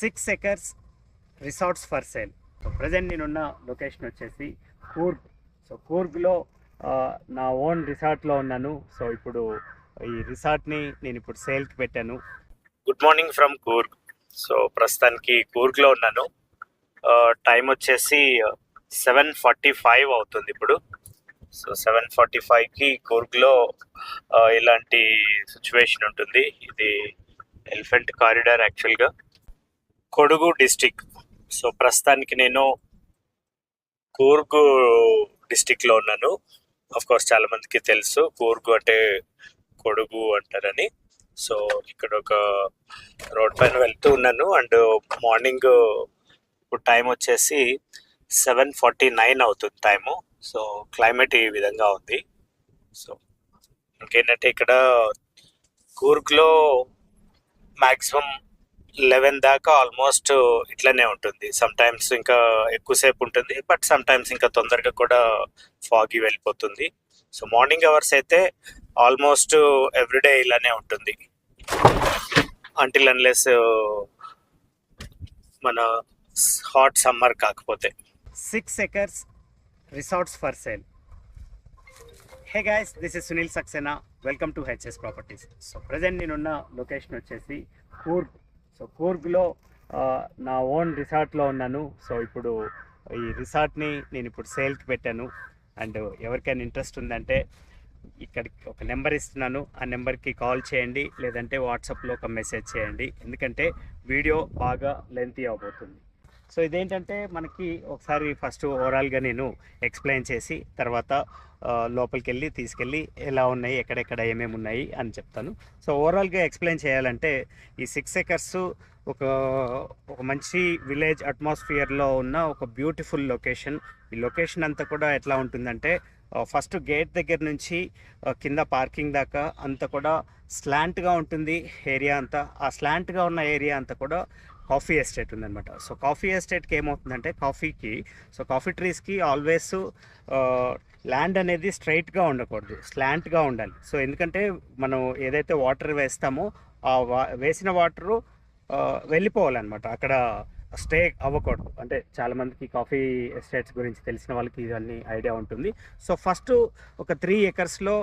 6 acres resorts for sale. So present నేనున్న location వచ్చేసి Coorg. So కూర్గ్లో నా ఓన్ రిసార్ట్లో ఉన్నాను. సో ఇప్పుడు ఈ రిసార్ట్ని నేను ఇప్పుడు సేల్కి పెట్టాను. Good morning from Coorg. So ప్రస్తుతానికి కూర్గ్లో ఉన్నాను. టైం వచ్చేసి 7:45 అవుతుంది ఇప్పుడు. సో 7:45కి కూర్గ్లో ఇలాంటి సిచ్యువేషన్ ఉంటుంది. ఇది ఎలిఫెంట్ కారిడార్ యాక్చువల్గా, కొడుగు డిస్టిక్. సో ప్రస్తుతానికి నేను కూర్గు డిస్టిక్లో ఉన్నాను. ఆఫ్ కోర్స్ చాలా మందికి తెలుసు కూర్గు అంటే కొడుగు అంటారని. సో ఇక్కడ ఒక రోడ్ పైన వెళ్తూ ఉన్నాను అండ్ మార్నింగ్ ఇప్పుడు టైం వచ్చేసి 7:49 అవుతుంది టైము. సో క్లైమేట్ ఈ విధంగా ఉంది. సో ఇంకేంటంటే ఇక్కడ కూర్గ్లో మ్యాక్సిమం 11 దాకా ఆల్మోస్ట్ ఇట్లనే ఉంటుంది. సమ్ టైమ్స్ ఇంకా ఎక్కువసేపు ఉంటుంది, బట్ సమ్ టైమ్స్ ఇంకా తొందరగా కూడా ఫాగి వెళ్ళిపోతుంది. సో మార్నింగ్ అవర్స్ అయితే ఆల్మోస్ట్ ఎవ్రీడే ఇలానే ఉంటుంది అంటిల్ అన్లెస్ మన హాట్ సమ్మర్ కాకపోతే. 6 acres resorts for sale. Hey guys, this is Sunil Saxena. Welcome to HS properties. So present నేనున్న లొకేషన్ వచ్చేసి కూర్గ్. సో కూర్గ్లో నా ఓన్ రిసార్ట్లో ఉన్నాను. సో ఇప్పుడు ఈ రిసార్ట్ని నేను ఇప్పుడు సేల్కి పెట్టాను. అండ్ ఎవరికైనా ఇంట్రెస్ట్ ఉందంటే ఇక్కడికి ఒక నెంబర్ ఇస్తున్నాను, ఆ నెంబర్కి కాల్ చేయండి, లేదంటే వాట్సాప్లో ఒక మెసేజ్ చేయండి. ఎందుకంటే వీడియో బాగా లెంతీ అవబోతుంది. సో ఇదేంటంటే మనకి ఒకసారి ఫస్ట్ ఓవరాల్గా నేను ఎక్స్ప్లెయిన్ చేసి తర్వాత లోపలికి వెళ్ళి తీసుకెళ్ళి ఎలా ఉన్నాయి, ఎక్కడెక్కడ ఏమేమి ఉన్నాయి అని చెప్తాను. సో ఓవరాల్గా ఎక్స్ప్లెయిన్ చేయాలంటే ఈ 6 acres ఒక మంచి విలేజ్ అట్మాస్ఫియర్లో ఉన్న ఒక బ్యూటిఫుల్ లొకేషన్. ఈ లొకేషన్ అంతా కూడా ఎట్లా ఉంటుందంటే ఫస్ట్ గేట్ దగ్గర నుంచి కింద పార్కింగ్ దాకా అంతా కూడా స్లాంట్గా ఉంటుంది ఏరియా అంతా. ఆ స్లాంట్గా ఉన్న ఏరియా అంతా కూడా కాఫీ ఎస్టేట్ ఉందన్నమాట. సో కాఫీ ఎస్టేట్కి ఏమవుతుందంటే కాఫీ ట్రీస్కి ఆల్వేస్ ల్యాండ్ అనేది స్ట్రైట్గా ఉండకూడదు, స్లాంట్గా ఉండాలి. సో ఎందుకంటే మనం ఏదైతే వాటర్ వేస్తామో ఆ వేసిన వాటరు వెళ్ళిపోవాలన్నమాట, అక్కడ స్టే అవ్వకూడదు. అంటే చాలామందికి కాఫీ ఎస్టేట్స్ గురించి తెలిసిన వాళ్ళకి ఇవన్నీ ఐడియా ఉంటుంది. సో ఫస్ట్ ఒక 3 acresలో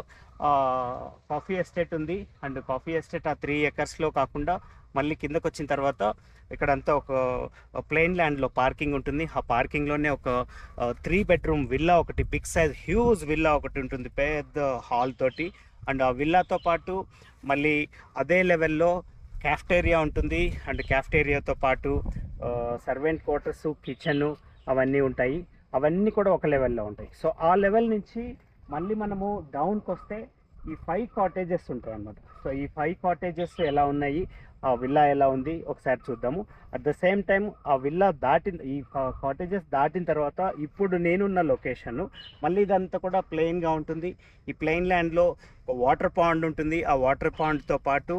కాఫీ ఎస్టేట్ ఉంది. అండ్ కాఫీ ఎస్టేట్ ఆ 3 acresలో కాకుండా మళ్ళీ కిందకు వచ్చిన తర్వాత ఇక్కడంతా ఒక ప్లెయిన్ ల్యాండ్లో పార్కింగ్ ఉంటుంది. ఆ పార్కింగ్లోనే ఒక 3 bedroom విల్లా ఒకటి, బిగ్ సైజ్ హ్యూజ్ విల్లా ఒకటి ఉంటుంది, పెద్ద హాల్ తోటి. అండ్ ఆ విల్లాతో పాటు మళ్ళీ అదే లెవెల్లో క్యాఫ్టేరియా ఉంటుంది. అండ్ క్యాఫ్టేరియాతో పాటు సర్వెంట్ క్వార్టర్స్, కిచెను అవన్నీ ఉంటాయి. అవన్నీ కూడా ఒక లెవెల్లో ఉంటాయి. సో ఆ లెవెల్ నుంచి మళ్ళీ మనము డౌన్కి వస్తే ఈ 5 cottages ఉంటాయి అన్నమాట. సో ఈ 5 cottages ఎలా ఉన్నాయి, ఆ విల్లా ఎలా ఉంది ఒకసారి చూద్దాము. అట్ ద సేమ్ టైం ఆ విల్లా ఈ కాటేజెస్ దాటిన తర్వాత ఇప్పుడు నేనున్న లొకేషన్ మళ్ళీ ఇదంతా కూడా ప్లెయిన్గా ఉంటుంది. ఈ ప్లెయిన్ ల్యాండ్లో వాటర్ పాండ్ ఉంటుంది. ఆ వాటర్ పాండ్తో పాటు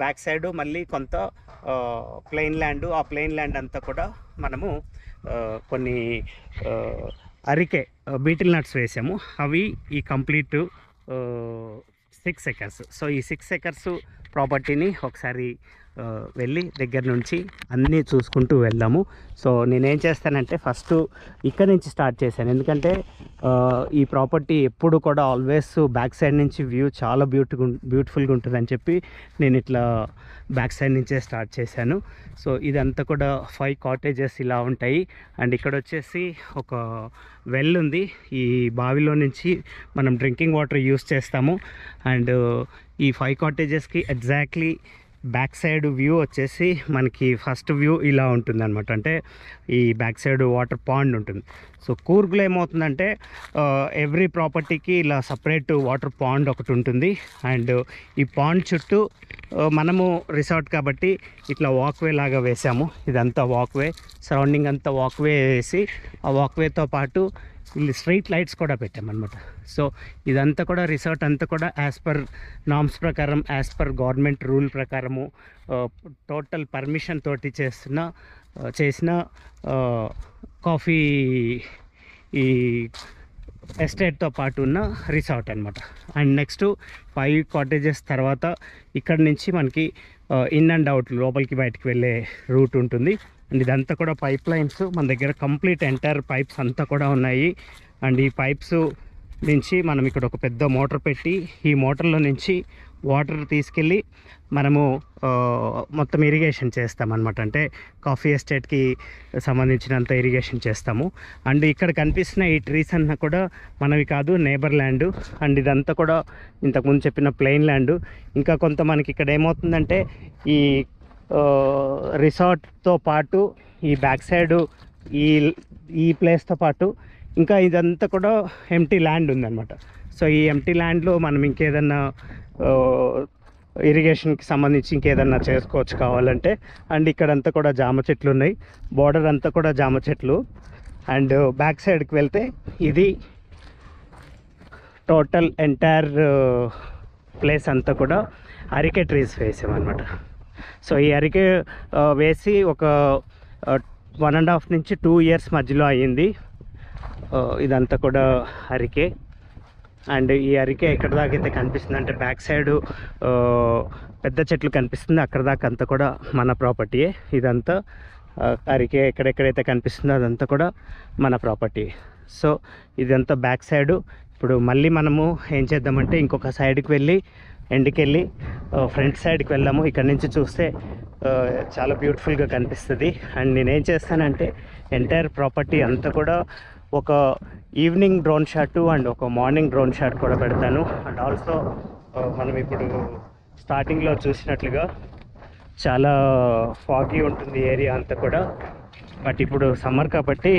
బ్యాక్ సైడ్ మళ్ళీ కొంత ప్లెయిన్ ల్యాండ్. ఆ ప్లెయిన్ ల్యాండ్ అంతా కూడా మనము కొన్ని అరికే బీటిల్ నట్స్ వేసాము. అవి ఈ కంప్లీట్ 6 acres. సో ఈ 6 acres ప్రాపర్టీని ఒకసారి వెళ్ళి దగ్గర నుంచి అన్నీ చూసుకుంటూ వెళ్దాము. సో నేనేం చేస్తానంటే ఫస్ట్ ఇక్కడ నుంచి స్టార్ట్ చేశాను, ఎందుకంటే ఈ ప్రాపర్టీ ఎప్పుడు కూడా ఆల్వేస్ బ్యాక్ సైడ్ నుంచి వ్యూ చాలా బ్యూటిఫుల్గా ఉంటుందని చెప్పి నేను ఇట్లా బ్యాక్ సైడ్ నుంచే స్టార్ట్ చేశాను. సో ఇదంతా కూడా 5 cottages ఇలా ఉంటాయి. అండ్ ఇక్కడ వచ్చేసి ఒక వెల్ ఉంది. ఈ బావిలో నుంచి మనం డ్రింకింగ్ వాటర్ యూస్ చేస్తాము. అండ్ ఈ 5 cottagesకి ఎగ్జాక్ట్లీ బ్యాక్ సైడ్ వ్యూ వచ్చేసి మనకి ఫస్ట్ వ్యూ ఇలా ఉంటుంది అనమాట. అంటే ఈ బ్యాక్ సైడ్ వాటర్ పాండ్ ఉంటుంది. సో కూర్గ్లో ఏమవుతుందంటే ఎవ్రీ ప్రాపర్టీకి ఇలా సపరేట్ వాటర్ పాండ్ ఒకటి ఉంటుంది. అండ్ ఈ పాండ్ చుట్టూ మనము రిసార్ట్ కాబట్టి ఇట్లా వాక్వే లాగా వేసాము. ఇదంతా వాక్వే, సరౌండింగ్ అంతా వాక్వే వేసి ఆ వాక్వేతో పాటు ಇಲ್ಲಿ ಸ್ಟ್ರೀಟ್ ಲೈಟ್ಸ್ ಕೂಡ పెట్టామన్నమాట. సో ఇదంతా కూడా రిసార్ట్ అంతా కూడా యాజ్ పర్ నామ్స్ ప్రకారం, యాజ్ పర్ గవర్నమెంట్ రూల్ ప్రకారము టోటల్ పర్మిషన్ తోటి చేసిన కాఫీ ఈ ఎస్టేట్తో పాటు ఉన్న రిసార్ట్ అనమాట. అండ్ నెక్స్ట్ 5 cottages తర్వాత ఇక్కడ నుంచి మనకి ఇన్ అండ్ అవుట్ లోపలికి బయటికి వెళ్ళే రూట్ ఉంటుంది. అండ్ ఇదంతా కూడా పైప్ లైన్స్ మన దగ్గర కంప్లీట్ ఎంటైర్ పైప్స్ అంతా కూడా ఉన్నాయి. అండ్ ఈ పైప్స్ నుంచి మనం ఇక్కడ ఒక పెద్ద మోటార్ పెట్టి ఈ మోటార్లో నుంచి వాటర్ తీసుకెళ్ళి మనము మొత్తం ఇరిగేషన్ చేస్తామన్నమాట. అంటే కాఫీ ఎస్టేట్కి సంబంధించినంత ఇరిగేషన్ చేస్తాము. అండ్ ఇక్కడ కనిపిస్తున్న ఈ ట్రీస్ అన్నా కూడా మనవి కాదు, నేబర్ ల్యాండ్. అండ్ ఇదంతా కూడా ఇంతకుముందు చెప్పిన ప్లెయిన్ ల్యాండ్. ఇంకా కొంత మనకి ఇక్కడ ఏమవుతుందంటే ఈ రిసార్ట్తో పాటు ఈ బ్యాక్ సైడ్ ఈ ప్లేస్తో పాటు ఇంకా ఇదంతా కూడా ఎంటీ ల్యాండ్ ఉందన్నమాట. సో ఈ ఎంటీ ల్యాండ్లో మనం ఇంకేదన్నా ఇరిగేషన్కి సంబంధించి ఇంకేదన్నా చేసుకోవచ్చు కావాలంటే. అండ్ ఇక్కడంతా కూడా జామ చెట్లు ఉన్నాయి, బార్డర్ అంతా కూడా జామ చెట్లు. అండ్ బ్యాక్ సైడ్కి వెళ్తే ఇది టోటల్ ఎంటైర్ ప్లేస్ అంతా కూడా అరికే ట్రీస్ వేసామన్నమాట. సో ఈ అరికే వేసి ఒక 1.5 నుంచి 2 ఇయర్స్ మధ్యలో అయ్యింది. ఇదంతా కూడా అరికే. అండ్ ఈ అరికే ఎక్కడ దాకా అయితే కనిపిస్తుంది అంటే బ్యాక్ సైడ్ పెద్ద చెట్లు కనిపిస్తుంది, అక్కడ దాకా అంతా కూడా మన ప్రాపర్టీయే. ఇదంతా అరికే ఎక్కడెక్కడైతే కనిపిస్తుందో అదంతా కూడా మన ప్రాపర్టీ. సో ఇదంతా బ్యాక్ సైడు. ఇప్పుడు మళ్ళీ మనము ఏం చేద్దామంటే ఇంకొక సైడ్కి వెళ్ళి ఎండ్కి ఫ్రంట్ సైడ్కి వెళ్దాము. ఇక్కడ నుంచి చూస్తే చాలా బ్యూటిఫుల్గా కనిపిస్తుంది. అండ్ నేనేం చేస్తానంటే ఎంటైర్ ప్రాపర్టీ అంతా కూడా ఒక ఈవినింగ్ డ్రోన్ షాట్ అండ్ ఒక మార్నింగ్ డ్రోన్ షాట్ కూడా పెడతాను. అండ్ ఆల్సో మనం ఇప్పుడు స్టార్టింగ్లో చూసినట్లుగా చాలా ఫాగీ ఉంటుంది ఏరియా అంతా కూడా. బట్ ఇప్పుడు సమ్మర్ కాబట్టి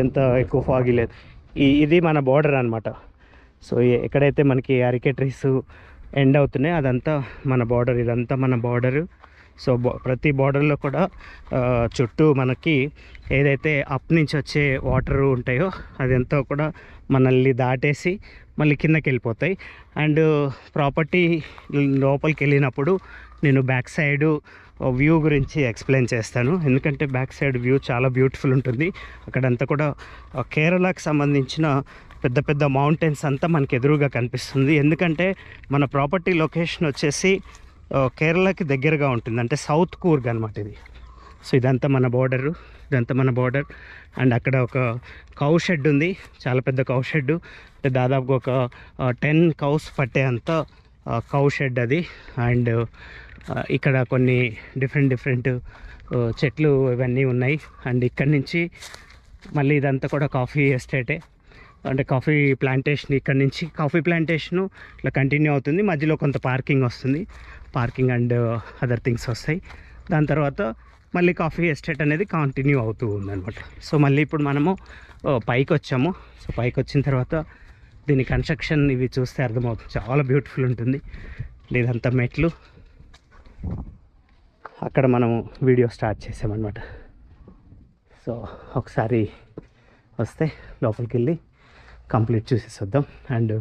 ఎంత ఎక్కువ ఫాగీ లేదు. ఇది మన బార్డర్ అనమాట. సో ఎక్కడైతే మనకి అరికే ట్రీస్ ఎండ్ అవుతున్నాయి అదంతా మన బార్డర్, ఇదంతా మన బార్డరు. సో ప్రతి బార్డర్లో కూడా చుట్టూ మనకి ఏదైతే అప్ నుంచి వచ్చే వాటర్ ఉంటాయో అదంతా కూడా మనల్ని దాటేసి మళ్ళీ కిందకి వెళ్ళిపోతాయి. అండ్ ప్రాపర్టీ లోపలికి వెళ్ళినప్పుడు నేను బ్యాక్ సైడు వ్యూ గురించి ఎక్స్ప్లెయిన్ చేస్తాను. ఎందుకంటే బ్యాక్ సైడ్ వ్యూ చాలా బ్యూటిఫుల్ ఉంటుంది. అక్కడంతా కూడా కేరళకు సంబంధించిన పెద్ద పెద్ద మౌంటైన్స్ అంతా మనకి ఎదురుగా కనిపిస్తుంది. ఎందుకంటే మన ప్రాపర్టీ లొకేషన్ వచ్చేసి కేరళకి దగ్గరగా ఉంటుంది, అంటే సౌత్ కూర్గ్ అనమాట ఇది. సో ఇదంతా మన బోర్డరు, ఇదంతా మన బోర్డర్. అండ్ అక్కడ ఒక కౌ షెడ్ ఉంది, చాలా పెద్ద కౌ షెడ్, అంటే దాదాపుగా ఒక 10 కౌస్ పట్టే అంత కౌ షెడ్ అది. అండ్ ఇక్కడ కొన్ని డిఫరెంట్ చెట్లు ఇవన్నీ ఉన్నాయి. అండ్ ఇక్కడి నుంచి మళ్ళీ ఇదంతా కూడా కాఫీ ఎస్టేటే, అంటే కాఫీ ప్లాంటేషన్. ఇక్కడ నుంచి కాఫీ ప్లాంటేషను ఇట్లా కంటిన్యూ అవుతుంది, మధ్యలో కొంత పార్కింగ్ వస్తుంది, పార్కింగ్ అండ్ అదర్ థింగ్స్ వస్తాయి. దాని తర్వాత మళ్ళీ కాఫీ ఎస్టేట్ అనేది కంటిన్యూ అవుతూ ఉందన్నమాట. సో మళ్ళీ ఇప్పుడు మనము పైకి వచ్చాము. సో పైకి వచ్చిన తర్వాత దీని కన్స్ట్రక్షన్ ఇవి చూస్తే అర్థమవుతుంది, చాలా బ్యూటిఫుల్ ఉంటుంది. ఇదంతా మెట్లు, అక్కడ మనము వీడియో స్టార్ట్ చేసామన్నమాట. సో ఒకసారి వస్తే లోపలికి వెళ్ళి కంప్లీట్ చూసేసి వద్దాం. అండ్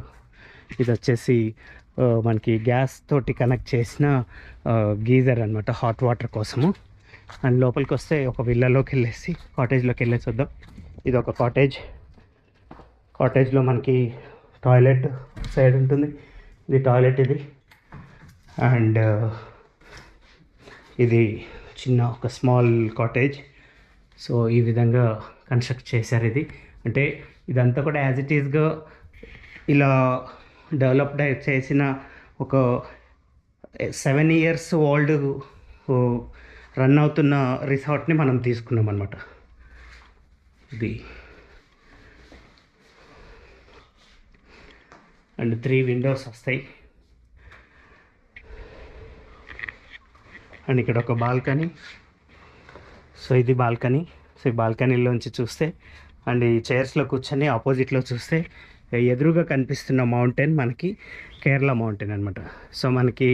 ఇది వచ్చేసి మనకి గ్యాస్ తోటి కనెక్ట్ చేసిన గీజర్ అనమాట, హాట్ వాటర్ కోసము. అండ్ లోపలికి వస్తే ఒక విల్లాలోకి వెళ్ళేసి కాటేజ్లోకి వెళ్ళేసి వద్దాం. ఇది ఒక కాటేజ్లో మనకి టాయిలెట్ సైడ్ ఉంటుంది, ఇది టాయిలెట్ ఇది. అండ్ ఇది చిన్న ఒక స్మాల్ కాటేజ్. సో ఈ విధంగా కన్స్ట్రక్ట్ చేశారు ఇది. అంటే ఇదంతా కూడా యాజ్ ఇట్ ఈస్గా ఇలా డెవలప్డ్ చేసిన ఒక 7 years ఓల్డ్ రన్ అవుతున్న రిసార్ట్ని మనం తీసుకున్నాం అన్నమాట. ఇది అండ్ 3 windows వస్తాయి. అండ్ ఇక్కడ ఒక బాల్కనీ. సో ఇది బాల్కనీ. సో ఈ బాల్కనీలోంచి చూస్తే అండ్ ఈ చైర్స్లో కూర్చొని ఆపోజిట్లో చూస్తే ఎదురుగా కనిపిస్తున్న మౌంటైన్ మనకి కేరళ మౌంటైన్ అనమాట. సో మనకి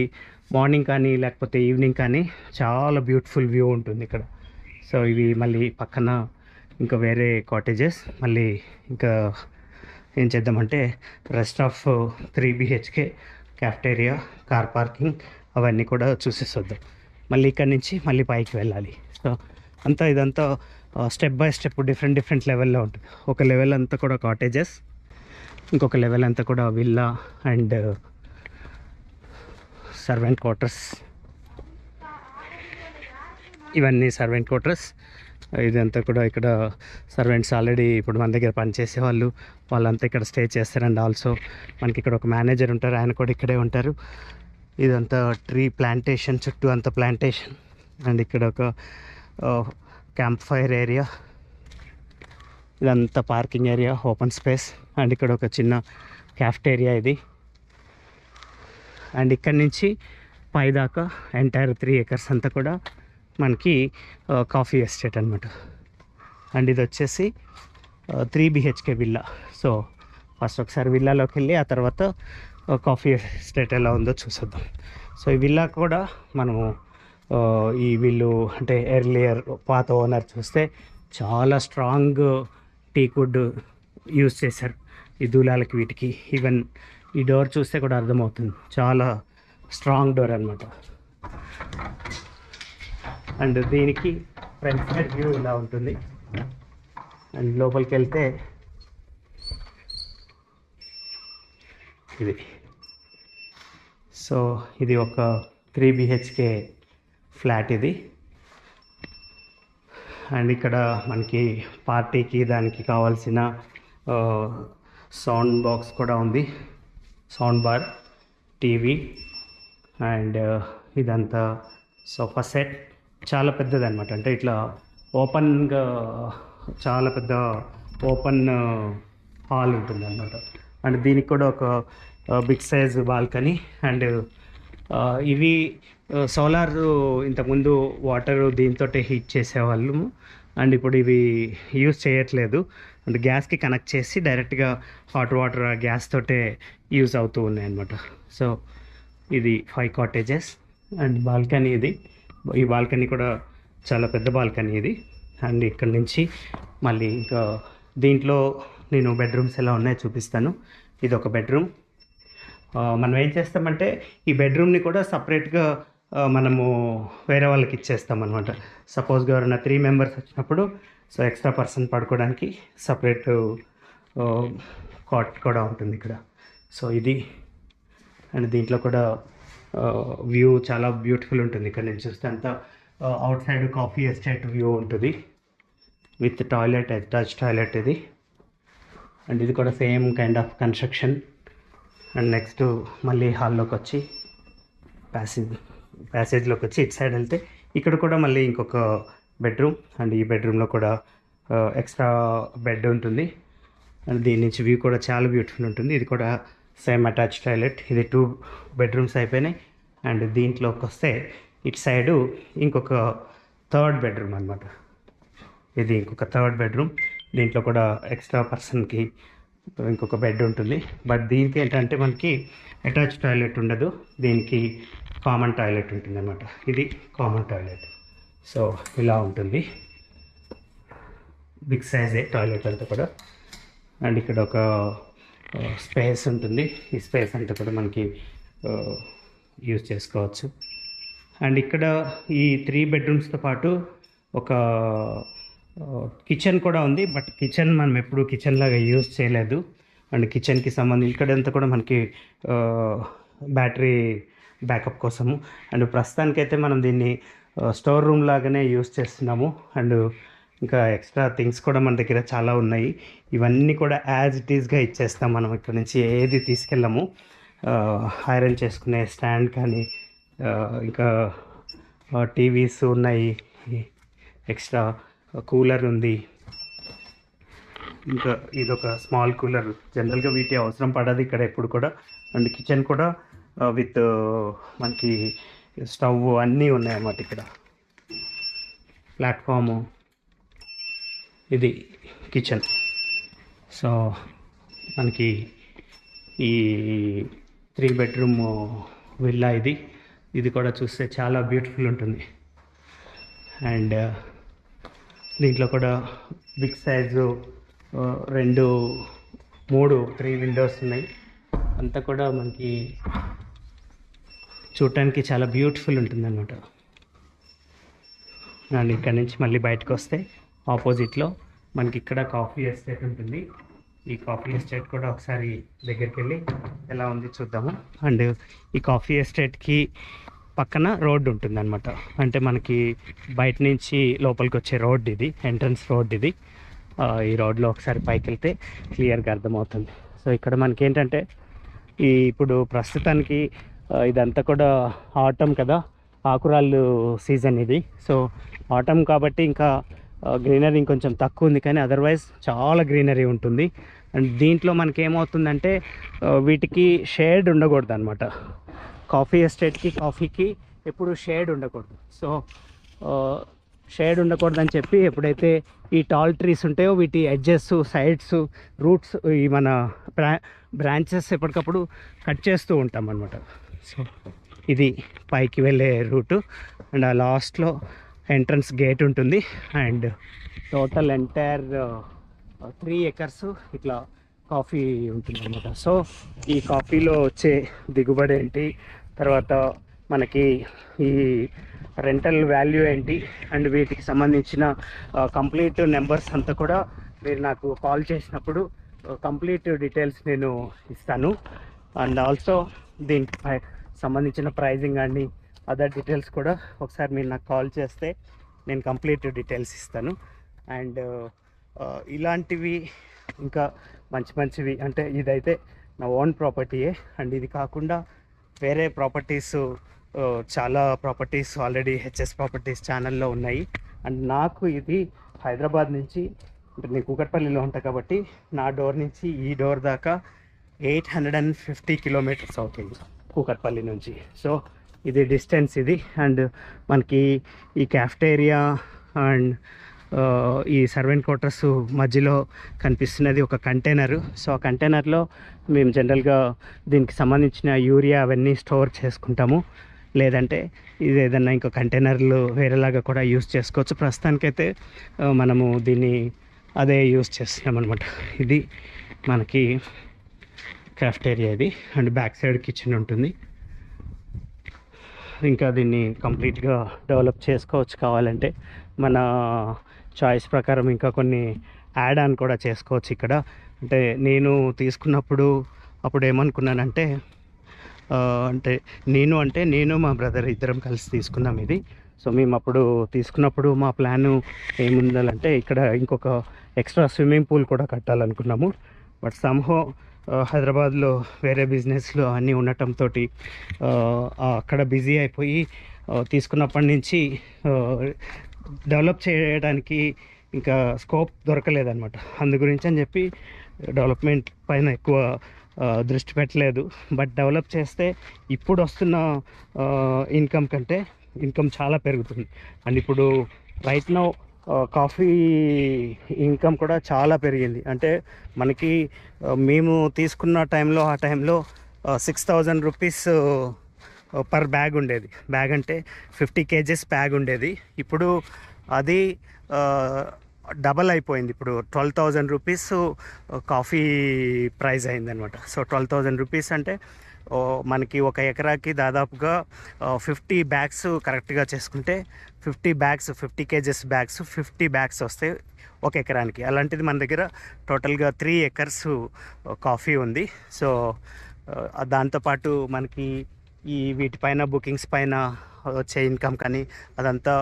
మార్నింగ్ కానీ లేకపోతే ఈవినింగ్ కానీ చాలా బ్యూటిఫుల్ వ్యూ ఉంటుంది ఇక్కడ. సో ఇవి మళ్ళీ పక్కన ఇంకా వేరే కాటేజెస్. మళ్ళీ ఇంకా ఏం చేద్దామంటే rest of 3 BHK cafeteria, car parking అవన్నీ కూడా చూసేసొద్దాం. మళ్ళీ ఇక్కడ నుంచి మళ్ళీ పైకి వెళ్ళాలి. సో అంతా ఇదంతా స్టెప్ బై స్టెప్ డిఫరెంట్ లెవెల్లో ఉంటుంది. ఒక లెవెల్ అంతా కూడా కాటేజెస్, ఇంకొక లెవెల్ అంతా కూడా విల్లా అండ్ సర్వెంట్ క్వార్టర్స్. ఇవన్నీ సర్వెంట్ క్వార్టర్స్. ఇదంతా కూడా ఇక్కడ సర్వెంట్స్ ఆల్రెడీ ఇప్పుడు మన దగ్గర పనిచేసే వాళ్ళంతా ఇక్కడ స్టే చేస్తారు. అండ్ ఆల్సో మనకి ఇక్కడ ఒక మేనేజర్ ఉంటారు, ఆయన కూడా ఇక్కడే ఉంటారు. ఇదంతా ట్రీ ప్లాంటేషన్, చుట్టూ అంతా ప్లాంటేషన్. అండ్ ఇక్కడ ఒక క్యాంప్ ఫైర్ ఏరియా, ఇదంతా parking area, open space. And ఇక్కడ ఒక చిన్న క్యాఫ్టేరియా ఇది. అండ్ ఇక్కడ నుంచి పైదాకా ఎంటైర్ 3 acres అంతా కూడా మనకి కాఫీ ఎస్టేట్ అనమాట. అండ్ ఇది వచ్చేసి 3 BHK విల్లా. సో ఫస్ట్ ఒకసారి విల్లాలోకి వెళ్ళి ఆ తర్వాత కాఫీ ఎస్టేట్ ఎలా ఉందో చూసేద్దాం. సో ఈ విల్లా కూడా మనము ఈ వీళ్ళు అంటే ఎర్లియర్ పాత ఓనర్ చూస్తే చాలా స్ట్రాంగ్ టీకుడ్ యూజ్ చేశారు ఈ దూలాలకి, వీటికి. ఈవెన్ ఈ డోర్ చూస్తే కూడా అర్థమవుతుంది, చాలా స్ట్రాంగ్ డోర్ అనమాట. అండ్ దీనికి ఫ్రంట్ సైడ్ వ్యూ ఇలా ఉంటుంది. అండ్ లోపలికి వెళ్తే ఇది. సో ఇది ఒక 3 BHK ఫ్లాట్ ఇది. అండ్ ఇక్కడ మనకి పార్టీకి దానికి కావాల్సిన సౌండ్ బాక్స్ కూడా ఉంది, సౌండ్ బార్, టీవీ. అండ్ ఇదంతా సోఫా సెట్. చాలా పెద్దది అనమాట, అంటే ఇట్లా ఓపెన్గా చాలా పెద్ద ఓపెన్ హాల్ ఉంటుంది అనమాట. అండ్ దీనికి కూడా ఒక బిగ్ సైజ్ బాల్కనీ. అండ్ ఇవి సోలార్, ఇంతకుముందు వాటర్ దీంతో హీట్ చేసేవాళ్ళు. అండ్ ఇప్పుడు ఇవి యూజ్ చేయట్లేదు. అండ్ గ్యాస్కి కనెక్ట్ చేసి డైరెక్ట్గా హాట్ వాటర్ గ్యాస్ తోటే యూజ్ అవుతూ ఉన్నాయి అన్నమాట. సో ఇది 5 కాటేజెస్. అండ్ బాల్కనీ ఇది. ఈ బాల్కనీ కూడా చాలా పెద్ద బాల్కనీ ఇది. అండ్ ఇక్కడ నుంచి మళ్ళీ ఇంకా దీంట్లో నేను బెడ్రూమ్స్ ఎలా ఉన్నాయో చూపిస్తాను. ఇది ఒక బెడ్రూమ్. మనం ఏం చేస్తామంటే ఈ బెడ్రూమ్ని కూడా సపరేట్గా మనము వేరే వాళ్ళకి ఇచ్చేస్తాం అనమాట. సపోజ్గా ఎవరైనా 3 members వచ్చినప్పుడు సో ఎక్స్ట్రా పర్సన్ పడుకోవడానికి సపరేట్ కాట్ కూడా ఉంటుంది ఇక్కడ. సో ఇది. అండ్ దీంట్లో కూడా వ్యూ చాలా బ్యూటిఫుల్ ఉంటుంది. ఇక్కడ నుంచి చూస్తే అంతా out side coffee estate view ఉంటుంది విత్ టాయిలెట్, అటాచ్ టాయిలెట్ ఇది. అండ్ ఇది కూడా same kind of construction. And next మళ్ళీ హాల్లోకి వచ్చి ప్యాసేజ్లోకి వచ్చి ఇటు సైడ్ వెళ్తే ఇక్కడ కూడా మళ్ళీ ఇంకొక బెడ్రూమ్. అండ్ ఈ బెడ్రూమ్లో కూడా ఎక్స్ట్రా బెడ్ ఉంటుంది. అండ్ దీని నుంచి వ్యూ కూడా చాలా బ్యూటిఫుల్ ఉంటుంది. ఇది కూడా సేమ్ అటాచ్ టాయిలెట్. ఇది 2 bedrooms అయిపోయినాయి. అండ్ దీంట్లోకి వస్తే ఇటు సైడు ఇంకొక 3rd bedroom అనమాట. ఇది ఇంకొక 3rd bedroom. దీంట్లో కూడా ఎక్స్ట్రా పర్సన్కి ఇంకొక బెడ్ ఉంటుంది. బట్ దీనికి ఏంటంటే మనకి అటాచ్ టాయిలెట్ ఉండదు, దీనికి కామన్ టాయిలెట్ ఉంటుంది అన్నమాట. ఇది కామన్ టాయిలెట్. సో ఇలా ఉంటుంది, బిగ్ సైజే టాయిలెట్ అంతా కూడా. అండ్ ఇక్కడ ఒక స్పేస్ ఉంటుంది. ఈ స్పేస్ అంతా కూడా మనకి యూజ్ చేసుకోవచ్చు. అండ్ ఇక్కడ ఈ 3 bedroomsతో పాటు ఒక కిచెన్ కూడా ఉంది. బట్ కిచెన్ మనం ఎప్పుడు కిచెన్ లాగా యూజ్ చేయలేదు. అండ్ కిచెన్కి సంబంధించి ఇక్కడంతా కూడా మనకి బ్యాటరీ బ్యాకప్ కోసము. అండ్ ప్రస్తుతానికైతే మనం దీన్ని స్టోర్ రూమ్ లాగానే యూజ్ చేస్తున్నాము. అండ్ ఇంకా ఎక్స్ట్రా థింగ్స్ కూడా మన దగ్గర చాలా ఉన్నాయి. ఇవన్నీ కూడా యాజ్ ఇట్ ఈస్గా ఇచ్చేస్తాం మనం. ఇక్కడ నుంచి ఏది తీసుకెళ్ళము. ఐరన్ చేసుకునే స్టాండ్ కానీ ఇంకా టీవీస్ ఉన్నాయి, ఎక్స్ట్రా కూలర్ ఉంది. ఇంకా ఇదొక స్మాల్ కూలర్. జనరల్గా వీటి అవసరం పడదు ఇక్కడ ఎప్పుడు కూడా. అండ్ కిచెన్ కూడా విత్ మనకి స్టవ్ అన్నీ ఉన్నాయన్నమాట ఇక్కడ. ప్లాట్ఫాము, ఇది కిచెన్. సో మనకి ఈ 3 bedroom విల్లా ఇది. ఇది కూడా చూస్తే చాలా బ్యూటిఫుల్ ఉంటుంది. అండ్ దీంట్లో కూడా బిగ్ సైజు 3 windows ఉన్నాయి. అంతా కూడా మనకి చూడటానికి చాలా బ్యూటిఫుల్ ఉంటుంది అన్నమాట. అండ్ ఇక్కడ నుంచి మళ్ళీ బయటకు వస్తే ఆపోజిట్లో మనకి ఇక్కడ కాఫీ ఎస్టేట్ ఉంటుంది. ఈ కాఫీ ఎస్టేట్ కూడా ఒకసారి దగ్గరికి వెళ్ళి ఎలా ఉంది చూద్దాము. అండ్ ఈ కాఫీ ఎస్టేట్కి పక్కన రోడ్డు ఉంటుంది అనమాట. అంటే మనకి బయట నుంచి లోపలికి వచ్చే రోడ్డు ఇది, ఎంట్రన్స్ రోడ్ ఇది. ఈ రోడ్లో ఒకసారి పైకి వెళ్తే క్లియర్గా అర్థమవుతుంది. సో ఇక్కడ మనకి ఏంటంటే ఇప్పుడు ప్రస్తుతానికి ఇదంతా కూడా ఆటమ్ కదా, ఆకురాళ్ళు సీజన్ ఇది. సో ఆటమ్ కాబట్టి ఇంకా గ్రీనరీ ఇంకొంచెం తక్కువ ఉంది, కానీ అదర్వైజ్ చాలా గ్రీనరీ ఉంటుంది. అండ్ దీంట్లో మనకి ఏమవుతుందంటే వీటికి షేడ్ ఉండకూడదు అనమాట. కాఫీ ఎస్టేట్కి, కాఫీకి ఎప్పుడు షేడ్ ఉండకూడదు. సో షేడ్ ఉండకూడదని చెప్పి ఎప్పుడైతే ఈ టాల్ ట్రీస్ ఉంటాయో వీటి ఎడ్జెస్, సైడ్స్, రూట్స్, ఈ మన బ్రాంచెస్ ఎప్పటికప్పుడు కట్ చేస్తూ ఉంటాం అనమాట. సో ఇది పైకి వెళ్ళే రూటు. అండ్ ఆ లాస్ట్లో ఎంట్రన్స్ గేట్ ఉంటుంది. అండ్ టోటల్ ఎంటైర్ 3 acres ఇట్లా కాఫీ ఉంటుంది అనమాట. సో ఈ కాఫీలో వచ్చే దిగుబడి ఏంటి, తర్వాత మనకి ఈ రెంటల్ వాల్యూ ఏంటి, అండ్ వీటికి సంబంధించిన కంప్లీట్ నెంబర్స్ అంతా కూడా మీరు నాకు కాల్ చేసినప్పుడు కంప్లీట్ డీటెయిల్స్ నేను ఇస్తాను. అండ్ ఆల్సో దీనికి సంబంధించిన ప్రైజింగ్ అండి, అదర్ డీటెయిల్స్ కూడా ఒకసారి మీరు నాకు కాల్ చేస్తే నేను కంప్లీట్ డీటెయిల్స్ ఇస్తాను. అండ్ ఇలాంటివి ఇంకా మంచి మంచివి, అంటే ఇదైతే నా ఓన్ ప్రాపర్టీయే. అండ్ ఇది కాకుండా వేరే ప్రాపర్టీస్, చాలా ప్రాపర్టీస్ ఆల్రెడీ హెచ్ఎస్ ప్రాపర్టీస్ ఛానల్లో ఉన్నాయి. అండ్ నాకు ఇది హైదరాబాద్ నుంచి, అంటే నేను కూకట్పల్లిలో ఉంటాను కాబట్టి నా డోర్ నుంచి ఈ డోర్ దాకా 850 కిలోమీటర్స్ అవుతుంది కూకట్పల్లి నుంచి. సో ఇది డిస్టెన్స్ ఇది. అండ్ మనకి ఈ క్యాఫ్టేరియా అండ్ ఈ సర్వెంట్ క్వార్టర్స్ మధ్యలో కనిపిస్తున్నది ఒక కంటైనరు. సో ఆ కంటైనర్లో మేము జనరల్గా దీనికి సంబంధించిన యూరియా అవన్నీ స్టోర్ చేసుకుంటాము. లేదంటే ఇది ఏదన్నా ఇంకో కంటైనర్లు వేరేలాగా కూడా యూస్ చేసుకోవచ్చు. ప్రస్తుతానికైతే మనము దీన్ని అదే యూస్ చేస్తున్నాం అనమాట. ఇది మనకి క్యాఫ్టేరియా ఇది. అండ్ బ్యాక్ సైడ్ కిచెన్ ఉంటుంది. ఇంకా దీన్ని కంప్లీట్గా డెవలప్ చేసుకోవచ్చు కావాలంటే, మన చాయిస్ ప్రకారం ఇంకా కొన్ని యాడ్ ఆన్ కూడా చేసుకోవచ్చు ఇక్కడ. అంటే తీసుకున్నప్పుడు అప్పుడు ఏమనుకున్నానంటే, నేను మా బ్రదర్ ఇద్దరం కలిసి తీసుకున్నాం ఇది. సో మేము అప్పుడు తీసుకున్నప్పుడు మా ప్లాను ఏముండాలంటే ఇక్కడ ఇంకొక ఎక్స్ట్రా స్విమ్మింగ్ పూల్ కూడా కట్టాలనుకున్నాము. బట్ సమ్హో హైదరాబాద్లో వేరే బిజినెస్లు అన్నీ ఉండటంతో అక్కడ బిజీ అయిపోయి తీసుకున్నప్పటి నుంచి డెవలప్ చేయడానికి ఇంకా స్కోప్ దొరకలేదన్నమాట. అందు గురించి అని చెప్పి డెవలప్మెంట్ పైన ఎక్కువ దృష్టి పెట్టలేదు. బట్ డెవలప్ చేస్తే ఇప్పుడు వస్తున్న ఇన్కమ్ కంటే ఇన్కమ్ చాలా పెరుగుతుంది. అండ్ ఇప్పుడు రైట్ నౌ కాఫీ ఇన్కమ్ కూడా చాలా పెరిగింది. అంటే మనకి మేము తీసుకున్న టైంలో, ఆ టైంలో 6,000 రూపీస్ పర్ బ్యాగ్ ఉండేది. బ్యాగ్ అంటే 50 kgs బ్యాగ్ ఉండేది. ఇప్పుడు అది డబల్ అయిపోయింది. ఇప్పుడు 12,000 రూపీస్ కాఫీ ప్రైస్ అయిందనమాట. సో 12,000 రూపీస్ అంటే మనకి ఒక ఎకరాకి దాదాపుగా 50 బ్యాగ్స్ కరెక్ట్గా చేసుకుంటే 50 kgs బ్యాగ్స్ 50 బ్యాగ్స్ వస్తాయి ఒక ఎకరానికి. అలాంటిది మన దగ్గర టోటల్గా 3 acres కాఫీ ఉంది. సో దాంతోపాటు మనకి వీటిపైన బుకింగ్స్ పైన వచ్చే ఇన్కమ్ కానీ అదంతా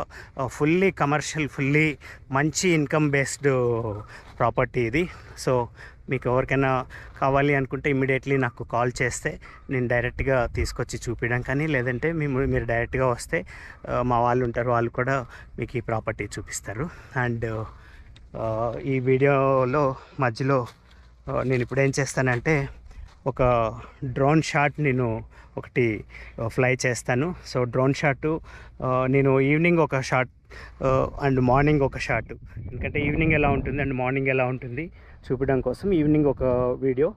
ఫుల్లీ కమర్షియల్, ఫుల్లీ మంచి ఇన్కమ్ బేస్డ్ ప్రాపర్టీ ఇది. సో మీకు ఎవరికైనా కావాలి అనుకుంటే ఇమ్మీడియట్లీ నాకు కాల్ చేస్తే నేను డైరెక్ట్గా తీసుకొచ్చి చూపించడం కానీ, లేదంటే మీరు డైరెక్ట్గా వస్తే మా వాళ్ళు ఉంటారు, వాళ్ళు కూడా మీకు ఈ ప్రాపర్టీ చూపిస్తారు. అండ్ ఈ వీడియోలో మధ్యలో నేను ఇప్పుడు ఏం చేస్తానంటే ఒక డ్రోన్ షాట్ నేను ఒకటి ఫ్లై చేస్తాను. సో డ్రోన్ షాటు నేను ఈవినింగ్ ఒక షాట్ అండ్ మార్నింగ్ ఒక షాట్, ఎందుకంటే ఈవినింగ్ ఎలా ఉంటుంది అండ్ మార్నింగ్ ఎలా ఉంటుంది చూపించడం కోసం ఈవినింగ్ ఒక వీడియో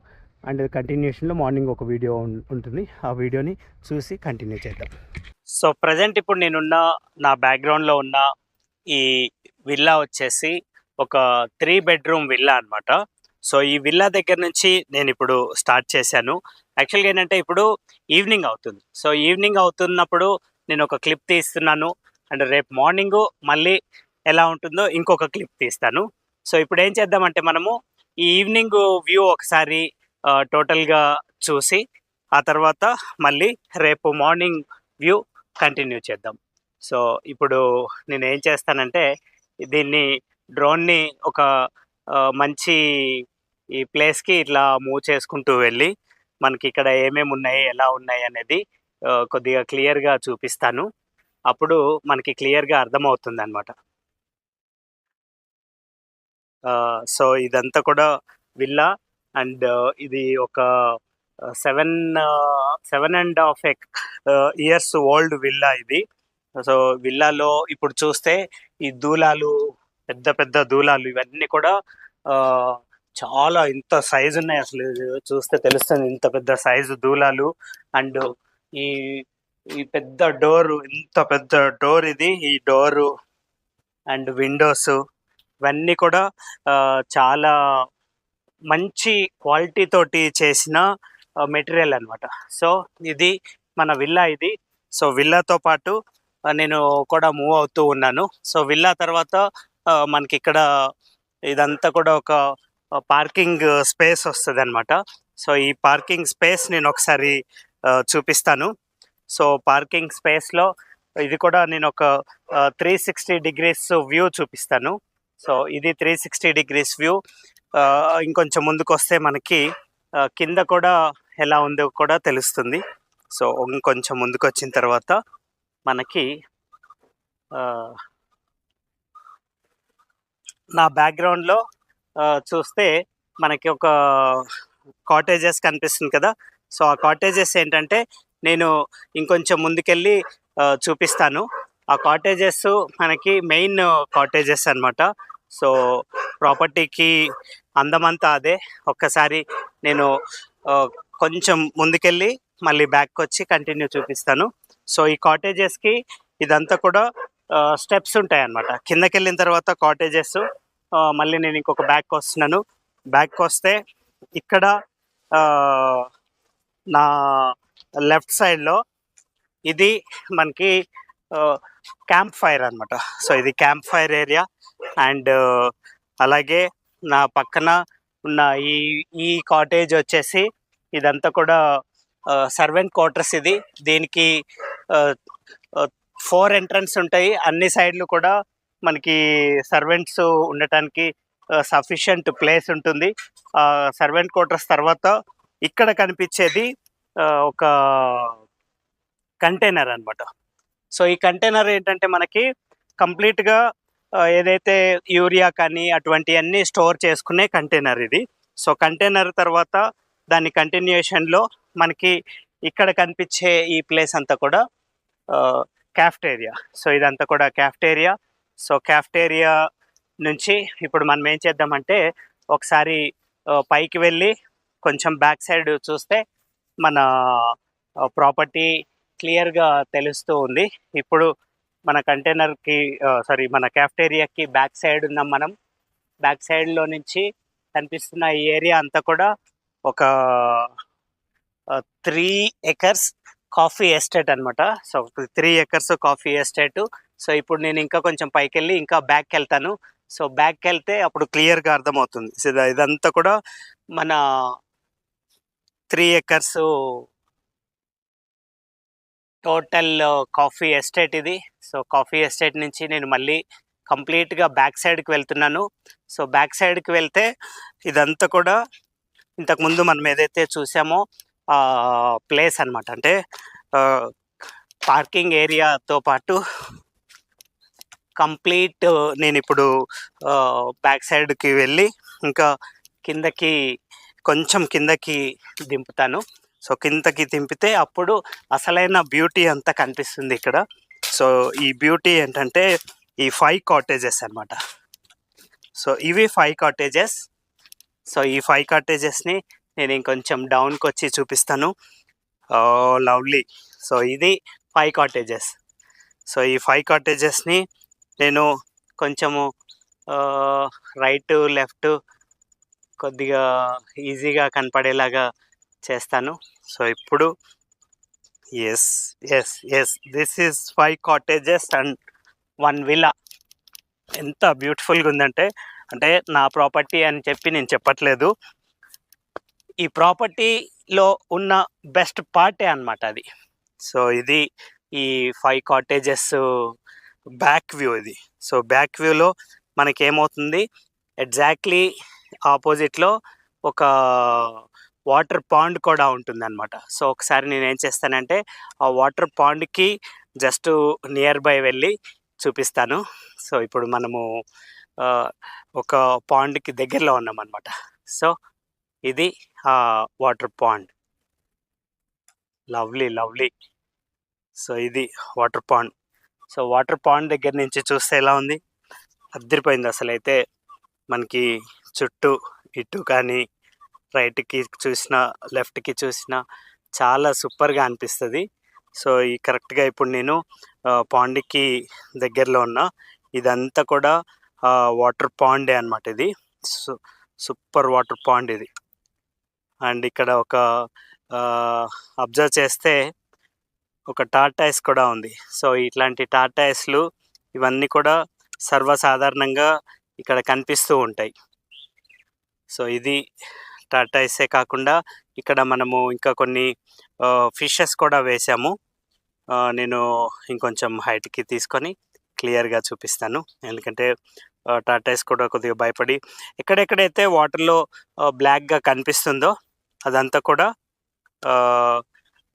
అండ్ కంటిన్యూషన్లో మార్నింగ్ ఒక వీడియో ఉంటుంది. ఆ వీడియోని చూసి కంటిన్యూ చేద్దాం. సో ప్రజెంట్ ఇప్పుడు నేనున్న నా బ్యాక్గ్రౌండ్లో ఉన్న ఈ విల్లా వచ్చేసి ఒక 3 bedroom విల్లా అనమాట. సో ఈ విల్లా దగ్గర నుంచి నేను ఇప్పుడు స్టార్ట్ చేశాను. యాక్చువల్గా ఏంటంటే ఇప్పుడు ఈవినింగ్ అవుతుంది. సో ఈవినింగ్ అవుతున్నప్పుడు నేను ఒక క్లిప్ తీస్తున్నాను. అండ్ రేపు మార్నింగ్ మళ్ళీ ఎలా ఉంటుందో ఇంకొక క్లిప్ తీస్తాను. సో ఇప్పుడు ఏం చేద్దామంటే మనము ఈ ఈవినింగ్ వ్యూ ఒకసారి టోటల్గా చూసి ఆ తర్వాత మళ్ళీ రేపు మార్నింగ్ వ్యూ కంటిన్యూ చేద్దాం. సో ఇప్పుడు నేను ఏం చేస్తానంటే దీన్ని డ్రోన్ని ఒక మంచి ఈ ప్లేస్కి ఇట్లా మూవ్ చేసుకుంటూ వెళ్ళి మనకి ఇక్కడ ఏమేమి ఉన్నాయి, ఎలా ఉన్నాయి అనేది కొద్దిగా క్లియర్గా చూపిస్తాను. అప్పుడు మనకి క్లియర్గా అర్థమవుతుంది అనమాట. సో ఇదంతా కూడా విల్లా అండ్ ఇది ఒక 7.5 ఇయర్స్ ఓల్డ్ విల్లా ఇది. సో విల్లాలో ఇప్పుడు చూస్తే ఈ దూలాలు, పెద్ద పెద్ద దూలాలు ఇవన్నీ కూడా చాలా ఇంత సైజు ఉన్నాయి. అసలు చూస్తే తెలుస్తుంది ఇంత పెద్ద సైజు దూలాలు. అండ్ ఈ ఈ పెద్ద డోరు, ఇంత పెద్ద డోర్ ఇది. ఈ డోరు అండ్ విండోస్ ఇవన్నీ కూడా చాలా మంచి క్వాలిటీ తోటి చేసిన మెటీరియల్ అనమాట. సో ఇది మన విల్లా ఇది. సో విల్లాతో పాటు నేను కూడా మూవ్ అవుతూ ఉన్నాను. సో విల్లా తర్వాత మనకి ఇక్కడ ఇదంతా కూడా ఒక పార్కింగ్ స్పేస్ వస్తుంది అనమాట. సో ఈ పార్కింగ్ స్పేస్ నేను ఒకసారి చూపిస్తాను. సో పార్కింగ్ స్పేస్లో ఇది కూడా నేను ఒక 360 డిగ్రీస్ వ్యూ చూపిస్తాను. సో ఇది 360 డిగ్రీస్ వ్యూ. ఇంకొంచెం ముందుకు వస్తే మనకి కింద కూడా ఎలా ఉందో కూడా తెలుస్తుంది. సో ఇంకొంచెం ముందుకు వచ్చిన తర్వాత మనకి నా బ్యాక్గ్రౌండ్లో చూస్తే మనకి ఒక కాటేజెస్ కనిపిస్తుంది కదా. సో ఆ కాటేజెస్ ఏంటంటే నేను ఇంకొంచెం ముందుకెళ్ళి చూపిస్తాను. ఆ కాటేజెస్ మనకి మెయిన్ కాటేజెస్ అనమాట. సో ప్రాపర్టీకి అందమంతా అదే. ఒక్కసారి నేను కొంచెం ముందుకెళ్ళి మళ్ళీ బ్యాక్ వచ్చి కంటిన్యూ చూపిస్తాను. సో ఈ కాటేజెస్కి ఇదంతా కూడా స్టెప్స్ ఉంటాయి అన్నమాట. కిందకి వెళ్ళిన తర్వాత కాటేజెస్, మళ్ళీ నేను ఇంకొక బ్యాక్ వస్తున్నాను. బ్యాక్ వస్తే ఇక్కడ నా లెఫ్ట్ సైడ్లో ఇది మనకి క్యాంప్ ఫైర్ అనమాట. సో ఇది క్యాంప్ ఫైర్ ఏరియా. అండ్ అలాగే నా పక్కన ఉన్న ఈ కాటేజ్ వచ్చేసి ఇదంతా కూడా సర్వెంట్ క్వార్టర్స్. ఇది దీనికి 4 ఎంట్రన్స్ ఉంటాయి. అన్ని సైడ్లు కూడా మనకి సర్వెంట్స్ ఉండటానికి సఫిషియంట్ ప్లేస్ ఉంటుంది. సర్వెంట్ క్వార్టర్స్ తర్వాత ఇక్కడ కనిపించేది ఒక కంటైనర్ అనమాట. సో ఈ కంటైనర్ ఏంటంటే మనకి కంప్లీట్గా ఏదైతే యూరియా కానీ అటువంటివన్నీ స్టోర్ చేసుకునే కంటైనర్ ఇది. సో కంటైనర్ తర్వాత దాని కంటిన్యూషన్లో మనకి ఇక్కడ కనిపించే ఈ ప్లేస్ అంతా కూడా క్యాఫ్టేరియా. సో ఇదంతా కూడా క్యాఫ్టేరియా. సో క్యాఫ్టేరియా నుంచి ఇప్పుడు మనం ఏం చేద్దామంటే ఒకసారి పైకి వెళ్ళి కొంచెం బ్యాక్ సైడ్ చూస్తే మన ప్రాపర్టీ క్లియర్గా తెలుస్తూ ఉంది. ఇప్పుడు మన కంటైనర్కి మన క్యాఫ్టేరియాకి బ్యాక్ సైడ్ ఉన్నాం మనం. బ్యాక్ సైడ్లో నుంచి కనిపిస్తున్న ఈ ఏరియా అంతా కూడా ఒక 3 acres కాఫీ ఎస్టేట్ అనమాట. So 3 acres coffee estate. So ఇప్పుడు నేను ఇంకా కొంచెం పైకి వెళ్ళి ఇంకా బ్యాక్కి వెళ్తాను. సో బ్యాక్కి వెళ్తే అప్పుడు క్లియర్గా అర్థమవుతుంది. సో ఇదంతా కూడా మన 3 acres టోటల్ కాఫీ ఎస్టేట్ ఇది. సో కాఫీ ఎస్టేట్ నుంచి నేను మళ్ళీ కంప్లీట్గా బ్యాక్ సైడ్కి వెళ్తున్నాను. సో బ్యాక్ సైడ్కి వెళ్తే ఇదంతా కూడా ఇంతకుముందు మనం ఏదైతే చూసామో ప్లేస్ అనమాట. అంటే పార్కింగ్ ఏరియాతో పాటు కంప్లీట్ నేను ఇప్పుడు బ్యాక్ సైడ్కి వెళ్ళి ఇంకా కిందకి కొంచెం కిందకి దింపుతాను. సో కిందకి దింపితే అప్పుడు అసలైన బ్యూటీ అంతా కనిపిస్తుంది ఇక్కడ. సో ఈ బ్యూటీ ఏంటంటే ఈ 5 కాటేజెస్ అనమాట. సో ఇవి 5 కాటేజెస్. సో ఈ 5 కాటేజెస్ని నేను ఇంకొంచెం డౌన్కి వచ్చి చూపిస్తాను. లవ్లీ. సో ఇది 5 కాటేజెస్. సో ఈ 5 కాటేజెస్ని నేను కొంచెము రైట్ లెఫ్ట్ కొద్దిగా ఈజీగా కనపడేలాగా చేస్తాను. సో ఇప్పుడు yes this is 5 cottages and 1 villa. ఎంత బ్యూటిఫుల్గా ఉందంటే, అంటే నా ప్రాపర్టీ అని చెప్పి నేను చెప్పట్లేదు, ఈ ప్రాపర్టీలో ఉన్న బెస్ట్ పార్టే అనమాట అది. సో ఇది ఈ 5 కాటేజెస్ బ్యాక్ వ్యూ ఇది. సో బ్యాక్ వ్యూలో మనకి ఏమవుతుంది, ఎగ్జాక్ట్లీ ఆపోజిట్లో ఒక వాటర్ పాండ్ కూడా ఉంటుందన్నమాట. సో ఒకసారి నేను ఏం చేస్తానంటే ఆ వాటర్ పాండ్కి జస్ట్ నియర్ బై వెళ్ళి చూపిస్తాను. సో ఇప్పుడు మనము ఒక పాండ్కి దగ్గరలో ఉన్నామన్నమాట. సో ఇది ఆ water pond. Lovely lovely. So ఇది water pond. So water pond దగ్గర నుంచి చూస్తే ఎలా ఉంది, అద్దరిపోయింది అసలు. అయితే మనకి చుట్టూ ఇటు కానీ రైట్కి చూసినా లెఫ్ట్కి చూసినా చాలా సూపర్గా అనిపిస్తుంది. సో ఈ కరెక్ట్గా ఇప్పుడు నేను పాండ్కి దగ్గరలో ఉన్నా. ఇదంతా కూడా వాటర్ పాండే అనమాట. ఇది సూపర్ వాటర్ పాండ్ ఇది. అండ్ ఇక్కడ ఒక అబ్జర్వ్ చేస్తే ఒక టార్టాయిస్ కూడా ఉంది. సో ఇట్లాంటి టార్టాయిస్లు ఇవన్నీ కూడా సర్వసాధారణంగా ఇక్కడ కనిపిస్తూ ఉంటాయి. సో ఇది టార్టాయిసే కాకుండా ఇక్కడ మనము ఇంకా కొన్ని ఫిషెస్ కూడా వేసాము. నేను ఇంకొంచెం హైట్కి తీసుకొని క్లియర్గా చూపిస్తాను, ఎందుకంటే టార్టాయిస్ కూడా కొద్దిగా భయపడి ఎక్కడెక్కడైతే వాటర్లో బ్లాక్గా కనిపిస్తుందో అదంతా కూడా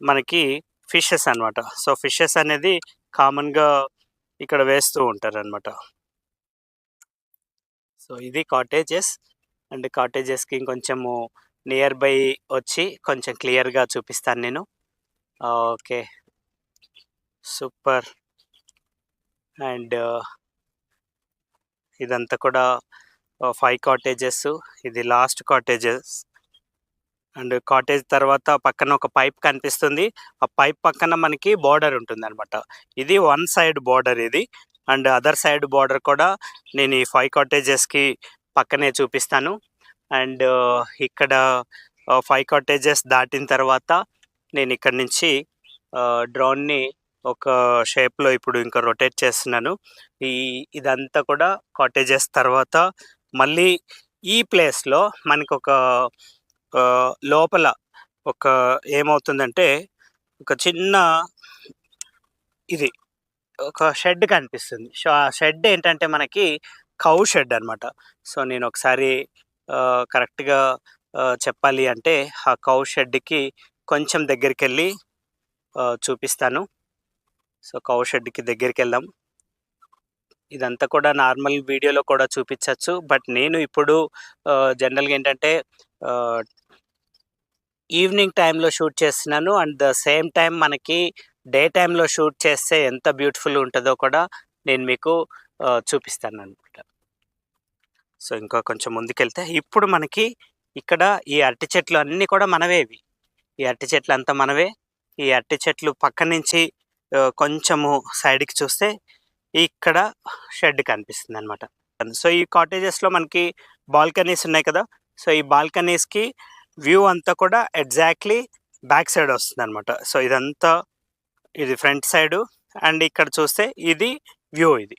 మనకి ఫిషెస్ అనమాట. సో ఫిషెస్ అనేది కామన్గా ఇక్కడ వేస్తూ ఉంటారు అనమాట. సో ఇది కాటేజెస్. అండ్ కాటేజెస్కి ఇంకొంచెము నియర్ బై వచ్చి కొంచెం క్లియర్గా చూపిస్తాను నేను. Okay, super. అండ్ ఇదంతా కూడా 5 కాటేజెస్. ఇది లాస్ట్ కాటేజెస్. అండ్ కాటేజ్ తర్వాత పక్కన ఒక పైప్ కనిపిస్తుంది. ఆ పైప్ పక్కన మనకి బార్డర్ ఉంటుంది అనమాట. ఇది 1 సైడ్ బార్డర్ ఇది. అండ్ అదర్ సైడ్ బార్డర్ కూడా నేను ఈ 5 కాటేజెస్కి పక్కనే చూపిస్తాను. అండ్ ఇక్కడ 5 కాటేజెస్ దాటిన తర్వాత నేను ఇక్కడ నుంచి డ్రోన్ని ఒక షేప్లో ఇప్పుడు ఇంకా రొటేట్ చేస్తున్నాను. ఇదంతా కూడా కాటేజెస్ తర్వాత మళ్ళీ ఈ ప్లేస్లో మనకు ఒక లోపల ఒక ఏమవుతుందంటే ఒక చిన్న ఇది ఒక షెడ్ కనిపిస్తుంది. సో ఆ షెడ్ ఏంటంటే మనకి కౌ షెడ్ అనమాట. సో నేను ఒకసారి కరెక్ట్గా చెప్పాలి అంటే ఆ కౌ షెడ్కి కొంచెం దగ్గరికి వెళ్ళి చూపిస్తాను. సో కౌ షెడ్కి దగ్గరికి వెళ్దాం. ఇదంతా కూడా నార్మల్ వీడియోలో కూడా చూపించవచ్చు, బట్ నేను ఇప్పుడు జనరల్గా ఏంటంటే ఈవినింగ్ టైంలో షూట్ చేస్తున్నాను. అండ్ ద సేమ్ టైం మనకి డే టైంలో షూట్ చేస్తే ఎంత బ్యూటిఫుల్ ఉంటుందో కూడా నేను మీకు చూపిస్తాను అనమాట. సో ఇంకా కొంచెం ముందుకెళ్తే ఇప్పుడు మనకి ఇక్కడ ఈ అరటి చెట్లు అన్నీ కూడా మనవేవి. ఈ అరటి చెట్లు అంతా మనవే. ఈ అరటి చెట్లు పక్క నుంచి కొంచెము సైడ్కి చూస్తే ఇక్కడ షెడ్ కనిపిస్తుంది అనమాట. సో ఈ కాటేజెస్లో మనకి బాల్కనీస్ ఉన్నాయి కదా. సో ఈ బాల్కనీస్కి వ్యూ అంతా కూడా ఎగ్జాక్ట్లీ బ్యాక్ సైడ్ వస్తుంది అనమాట. సో ఇదంతా ఇది ఫ్రంట్ సైడు. అండ్ ఇక్కడ చూస్తే ఇది వ్యూ, ఇది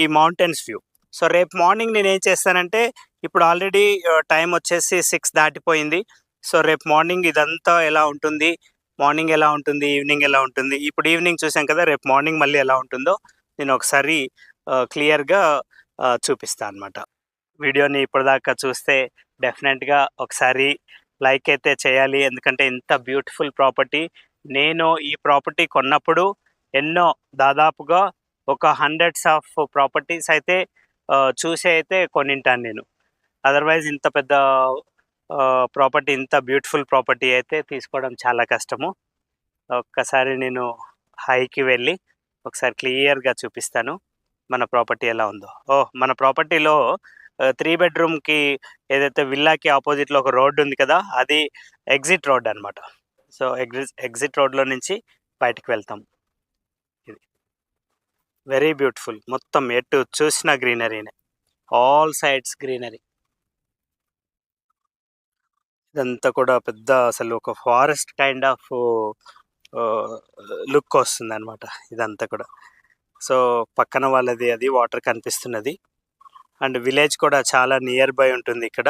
ఈ మౌంటైన్స్ వ్యూ. సో రేపు మార్నింగ్ నేను ఏం చేస్తానంటే, ఇప్పుడు ఆల్రెడీ టైం వచ్చేసి 6 దాటిపోయింది. సో రేపు మార్నింగ్ ఇదంతా ఎలా ఉంటుంది, మార్నింగ్ ఎలా ఉంటుంది, ఈవినింగ్ ఎలా ఉంటుంది, ఇప్పుడు ఈవినింగ్ చూసాం కదా, రేపు మార్నింగ్ మళ్ళీ ఎలా ఉంటుందో నేను ఒకసారి క్లియర్గా చూపిస్తాను అనమాట. వీడియోని ఇప్పటిదాకా చూస్తే డెఫినెట్గా ఒకసారి లైక్ అయితే చేయాలి, ఎందుకంటే ఇంత బ్యూటిఫుల్ ప్రాపర్టీ. నేను ఈ ప్రాపర్టీ కొన్నప్పుడు ఎన్నో దాదాపుగా ఒక 100s ఆఫ్ ప్రాపర్టీస్ అయితే చూసి అయితే కొనింటాను నేను. అదర్వైజ్ ఇంత పెద్ద ప్రాపర్టీ, ఇంత బ్యూటిఫుల్ ప్రాపర్టీ అయితే తీసుకోవడం చాలా కష్టము. ఒక్కసారి నేను హైకి వెళ్ళి ఒకసారి క్లియర్గా చూపిస్తాను మన ప్రాపర్టీ ఎలా ఉందో. మన ప్రాపర్టీలో 3 బెడ్రూమ్కి ఏదైతే విల్లాకి ఆపోజిట్లో ఒక రోడ్డు ఉంది కదా, అది ఎగ్జిట్ రోడ్ అనమాట. సో ఎగ్జిట్ రోడ్లో నుంచి బయటకు వెళ్తాం. ఇది వెరీ బ్యూటిఫుల్. మొత్తం ఎటు చూసిన గ్రీనరీనే, ఆల్ సైడ్స్ గ్రీనరీ. ఇదంతా కూడా పెద్ద అసలు ఒక ఫారెస్ట్ కైండ్ ఆఫ్ లుక్ వస్తుంది అనమాట ఇదంతా కూడా. సో పక్కన వాళ్ళది అది వాటర్ కనిపిస్తున్నది. అండ్ విలేజ్ కూడా చాలా నియర్ బై ఉంటుంది ఇక్కడ.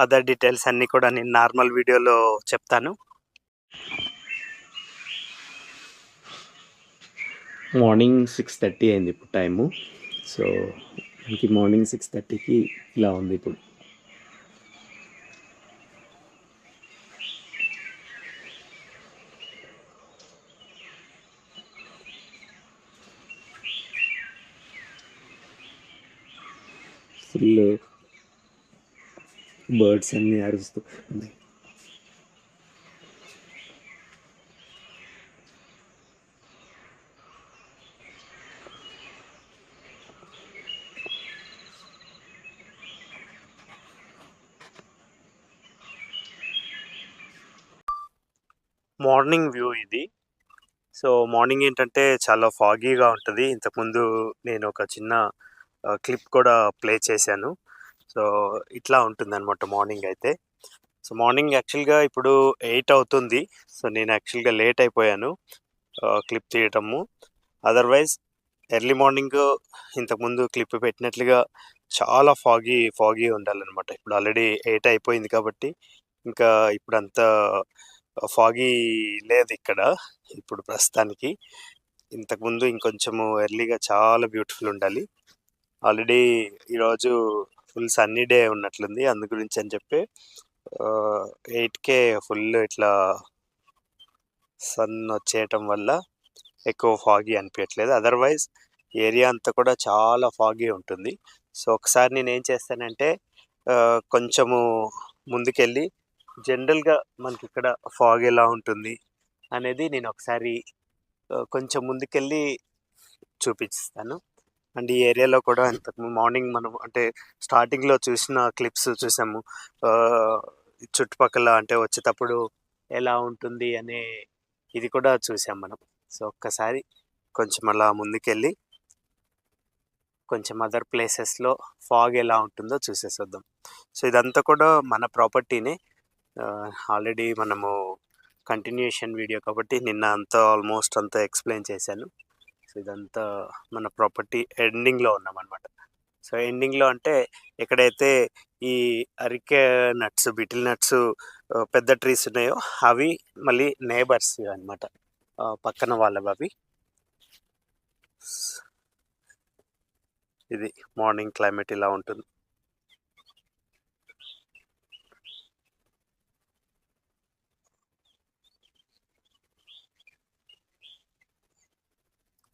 అదర్ డీటెయిల్స్ అన్నీ కూడా నేను నార్మల్ వీడియోలో చెప్తాను. మార్నింగ్ 6:30 అయింది ఇప్పుడు టైము. సో మనకి మార్నింగ్ 6:30కి ఇలా ఉంది ఇప్పుడు. ఫుల్ బర్డ్స్ అన్నీ అరుస్తూ ఉన్నాయి. మార్నింగ్ వ్యూ ఇది. సో మార్నింగ్ ఏంటంటే చాలా ఫాగీగా ఉంటుంది. ఇంతకుముందు నేను ఒక చిన్న క్లిప్ కూడా ప్లే చేశాను. సో ఇట్లా ఉంటుందన్నమాట మార్నింగ్ అయితే. సో మార్నింగ్ యాక్చువల్గా ఇప్పుడు 8 అవుతుంది. సో నేను యాక్చువల్గా లేట్ అయిపోయాను క్లిప్ తీయటము. అదర్వైజ్ ఎర్లీ మార్నింగ్ ఇంతకుముందు క్లిప్ పెట్టినట్లుగా చాలా ఫాగీ ఉండాలన్నమాట. ఇప్పుడు ఆల్రెడీ 8 అయిపోయింది కాబట్టి ఇంకా ఇప్పుడు అంత ఫాగీ లేదు ఇక్కడ ఇప్పుడు ప్రస్తుతానికి. ఇంతకుముందు ఇంకొంచెము ఎర్లీగా చాలా బ్యూటిఫుల్ ఉండాలి. ఆల్రెడీ ఈరోజు ఫుల్ సన్నీ డే ఉన్నట్లుంది. అందు గురించి అని చెప్పి 8కే ఫుల్ ఇట్లా సన్ వచ్చేయటం వల్ల ఎక్కువ ఫాగీ అనిపించట్లేదు. అదర్వైజ్ ఏరియా అంతా కూడా చాలా ఫాగీ ఉంటుంది. సో ఒకసారి నేను ఏం చేస్తానంటే కొంచెము ముందుకెళ్ళి జనరల్గా మనకి ఇక్కడ ఫాగ్ ఎలా ఉంటుంది అనేది నేను ఒకసారి కొంచెం ముందుకెళ్ళి చూపిస్తాను. అండ్ ఈ ఏరియాలో కూడా ఇంతకు మార్నింగ్ మనం అంటే స్టార్టింగ్లో చూసిన క్లిప్స్ చూసాము. చుట్టుపక్కల అంటే వచ్చేటప్పుడు ఎలా ఉంటుంది అనే ఇది కూడా చూసాం మనం. సో ఒక్కసారి కొంచెం అలా ముందుకెళ్ళి కొంచెం అదర్ ప్లేసెస్లో ఫాగ్ ఎలా ఉంటుందో చూసేసొద్దాం. సో ఇదంతా కూడా మన ప్రాపర్టీనే. ఆల్రెడీ మనము కంటిన్యూషన్ వీడియో కాబట్టి నిన్న అంతా ఆల్మోస్ట్ అంతా ఎక్స్ప్లెయిన్ చేశాను. సో ఇదంతా మన ప్రాపర్టీ ఎండింగ్లో ఉన్నామన్నమాట. సో ఎండింగ్లో అంటే ఎక్కడైతే ఈ అరికె నట్స్, బిటిల్ నట్స్ పెద్ద ట్రీస్ ఉన్నాయో అవి మళ్ళీ నేబర్స్ అన్నమాట, పక్కన వాళ్ళవి అవి. ఇది మార్నింగ్ క్లైమేట్ ఇలా ఉంటుంది.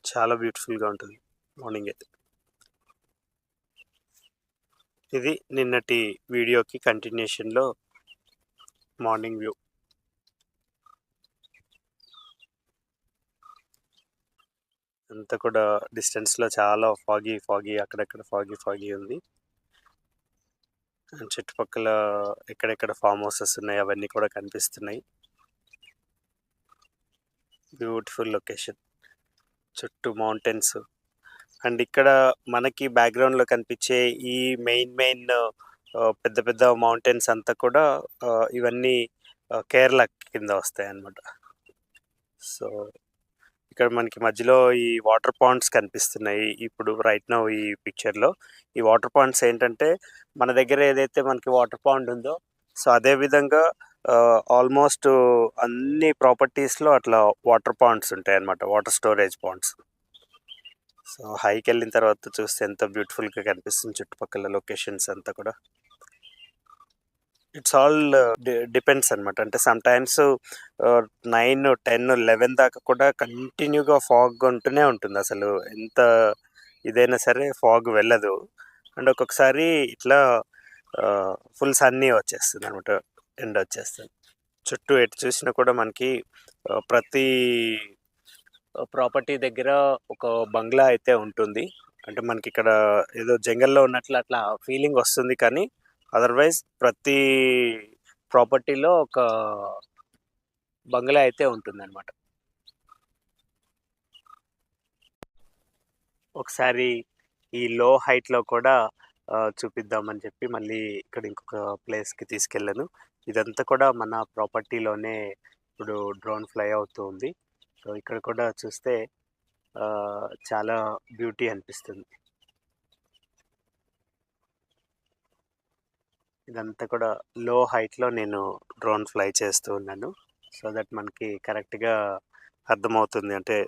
చాలా బ్యూటిఫుల్గా ఉంటుంది మార్నింగ్ అయితే. ఇది నిన్నటి వీడియోకి కంటిన్యూషన్లో మార్నింగ్ వ్యూ. అంతా కూడా డిస్టెన్స్లో చాలా ఫాగీ అక్కడక్కడ ఫాగీ ఉంది. చుట్టుపక్కల ఎక్కడెక్కడ ఫామ్ హౌసెస్ ఉన్నాయి అవన్నీ కూడా కనిపిస్తున్నాయి. బ్యూటిఫుల్ లొకేషన్, చుట్టూ మౌంటైన్స్. అండ్ ఇక్కడ మనకి బ్యాక్గ్రౌండ్లో కనిపించే ఈ మెయిన్ పెద్ద పెద్ద మౌంటైన్స్ అంతా కూడా ఇవన్నీ కేరళ కింద వస్తాయి అన్నమాట. సో ఇక్కడ మనకి మధ్యలో ఈ వాటర్ పాండ్స్ కనిపిస్తున్నాయి ఇప్పుడు రైట్ నౌ ఈ పిక్చర్లో. ఈ వాటర్ పాండ్స్ ఏంటంటే మన దగ్గర ఏదైతే మనకి వాటర్ పాండ్ ఉందో సో అదే విధంగా ఆల్మోస్ట్ అన్ని ప్రాపర్టీస్లో అట్లా వాటర్ పాండ్స్ ఉంటాయి అన్నమాట, వాటర్ స్టోరేజ్ పాండ్స్. సో హైకి వెళ్ళిన తర్వాత చూస్తే ఎంత బ్యూటిఫుల్గా కనిపిస్తుంది చుట్టుపక్కల లొకేషన్స్ అంతా కూడా. ఇట్స్ ఆల్ డిపెండ్స్ అనమాట. అంటే సమ్ టైమ్స్ 9, 10, 11 దాకా కూడా కంటిన్యూగా ఫాగ్ ఉంటూనే ఉంటుంది. అసలు ఎంత ఇదైనా సరే ఫాగ్ వెళ్ళదు. అండ్ ఒక్కొక్కసారి ఇట్లా ఫుల్ సన్నీ వచ్చేస్తుంది అనమాట, ఎండ్ వచ్చేస్తుంది. చుట్టూ ఎటు చూసినా కూడా మనకి ప్రతి ప్రాపర్టీ దగ్గర ఒక బంగ్లా అయితే ఉంటుంది. అంటే మనకి ఇక్కడ ఏదో జంగల్లో ఉన్నట్లు అట్లా ఫీలింగ్ వస్తుంది. కానీ అదర్వైజ్ ప్రతి ప్రాపర్టీలో ఒక బంగ్లా అయితే ఉంటుందన్నమాట. ఒకసారి ఈ లో హైట్లో కూడా చూపిద్దామని చెప్పి మళ్ళీ ఇక్కడ ఇంకొక ప్లేస్కి తీసుకెళ్ళాను. ఇదంతా కూడా మన ప్రాపర్టీలోనే ఇప్పుడు డ్రోన్ ఫ్లై అవుతూ ఉంది. సో ఇక్కడ కూడా చూస్తే చాలా బ్యూటీ అనిపిస్తుంది. ఇదంతా కూడా లో హైట్లో నేను డ్రోన్ ఫ్లై చేస్తూ ఉన్నాను. సో దట్ మనకి కరెక్ట్గా అర్థమవుతుంది. అంటే